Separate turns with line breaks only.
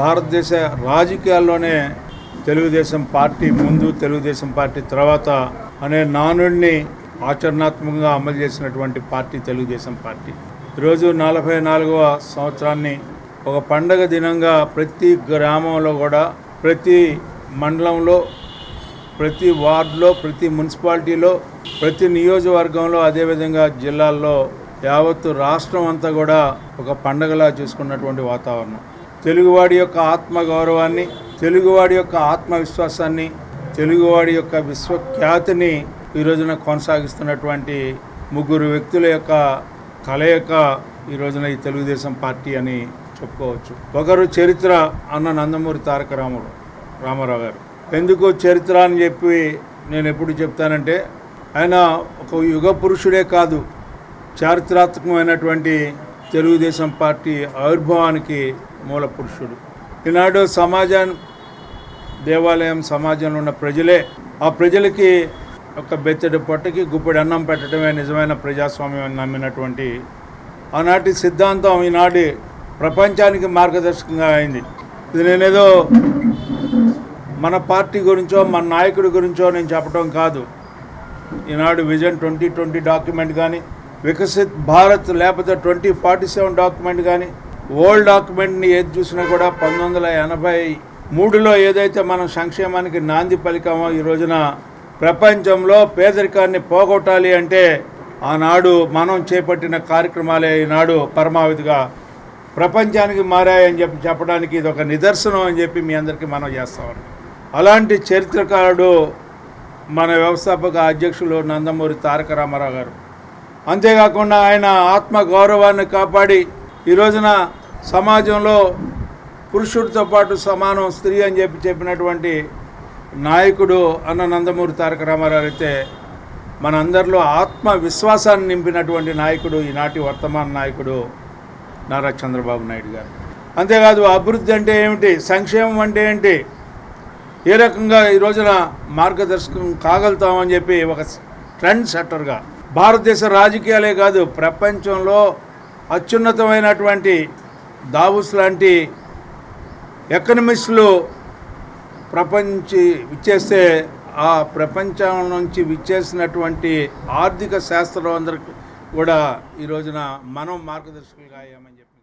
భారతదేశ రాజకీయాల్లోనే తెలుగుదేశం పార్టీ ముందు, తెలుగుదేశం పార్టీ తర్వాత అనే నానుడిని ఆచరణాత్మకంగా అమలు చేసినటువంటి పార్టీ తెలుగుదేశం పార్టీ. ఈరోజు 44వ సంవత్సరాన్ని ఒక పండగ దినంగా ప్రతి గ్రామంలో కూడా, ప్రతి మండలంలో, ప్రతి వార్డులో, ప్రతి మున్సిపాలిటీలో, ప్రతి నియోజకవర్గంలో, అదేవిధంగా జిల్లాల్లో, యావత్తు రాష్ట్రం అంతా కూడా ఒక పండగలా చూసుకున్నటువంటి వాతావరణం. తెలుగువాడి యొక్క ఆత్మగౌరవాన్ని, తెలుగువాడి యొక్క ఆత్మవిశ్వాసాన్ని, తెలుగువాడి యొక్క విశ్వఖ్యాతిని ఈ రోజున కొనసాగిస్తున్నటువంటి ముగ్గురు వ్యక్తుల యొక్క కలయిక ఈ రోజున ఈ తెలుగుదేశం పార్టీ అని చెప్పుకోవచ్చు. ఒకరు చరిత్ర అన్న నందమూరి తారక రామారావు గారు. ఎందుకు చరిత్ర అని చెప్పి నేను ఎప్పుడు చెప్తానంటే, ఆయన ఒక యుగ పురుషుడే కాదు, చారిత్రాత్మకమైనటువంటి తెలుగుదేశం పార్టీ ఆవిర్భావానికి మూల పురుషుడు. ఈనాడు దేవాలయం సమాజంలో ఉన్న ప్రజలే, ఆ ప్రజలకి ఒక బెత్తడి పొట్టకి గుప్పెడి అన్నం పెట్టడమే నిజమైన ప్రజాస్వామ్యం నమ్మినటువంటి ఆనాటి సిద్ధాంతం ఈనాటి ప్రపంచానికి మార్గదర్శకంగా అయింది. ఇది నేనేదో మన పార్టీ గురించో, మన నాయకుడి గురించో నేను చెప్పడం కాదు. ఈనాడు విజన్ 2020 డాక్యుమెంట్ కానీ, వికసిత్ భారత్ లేకపోతే 2047 డాక్యుమెంట్ కానీ, ఓల్డ్ డాక్యుమెంట్ని ఏది చూసినా కూడా 1983లో ఏదైతే మనం సంక్షేమానికి నాంది పలికామో, ఈ రోజున ప్రపంచంలో పేదరికాన్ని పోగొట్టాలి అంటే ఆనాడు మనం చేపట్టిన కార్యక్రమాలే ఈనాడు పరమావధిగా ప్రపంచానికి మారాయని చెప్పడానికి ఇది ఒక నిదర్శనం అని చెప్పి మీ అందరికీ మనం చేస్తామని. అలాంటి చరిత్రకారుడు మన వ్యవస్థాపక అధ్యక్షులు నందమూరి తారక రామారావు గారు. అంతేకాకుండా ఆయన ఆత్మ గౌరవాన్ని కాపాడి ఈ రోజున సమాజంలో పురుషుడితో పాటు సమానం స్త్రీ అని చెప్పినటువంటి నాయకుడు అన్న నందమూరి తారక రామారావు అయితే మనందరిలో ఆత్మవిశ్వాసాన్ని నింపినటువంటి నాయకుడు ఈనాటి వర్తమాన నాయకుడు నారా చంద్రబాబు నాయుడు గారు. అంతేకాదు అభివృద్ధి అంటే ఏమిటి, సంక్షేమం అంటే ఏంటి, ఏ రకంగా ఈ రోజున మార్గదర్శకం కాగలుగుతామని చెప్పి ఒక ట్రెండ్ సెట్టర్గా భారతదేశ రాజకీయాలే కాదు, ప్రపంచంలో అత్యున్నతమైనటువంటి దావోస్ లాంటి ఎకనమిస్టులు విచ్చేస్తే ఆ ప్రపంచం నుంచి విచ్చేసినటువంటి ఆర్థిక శాస్త్రం అందరికి కూడా ఈ రోజున మనం మార్గదర్శకులుగా అయ్యామని చెప్పి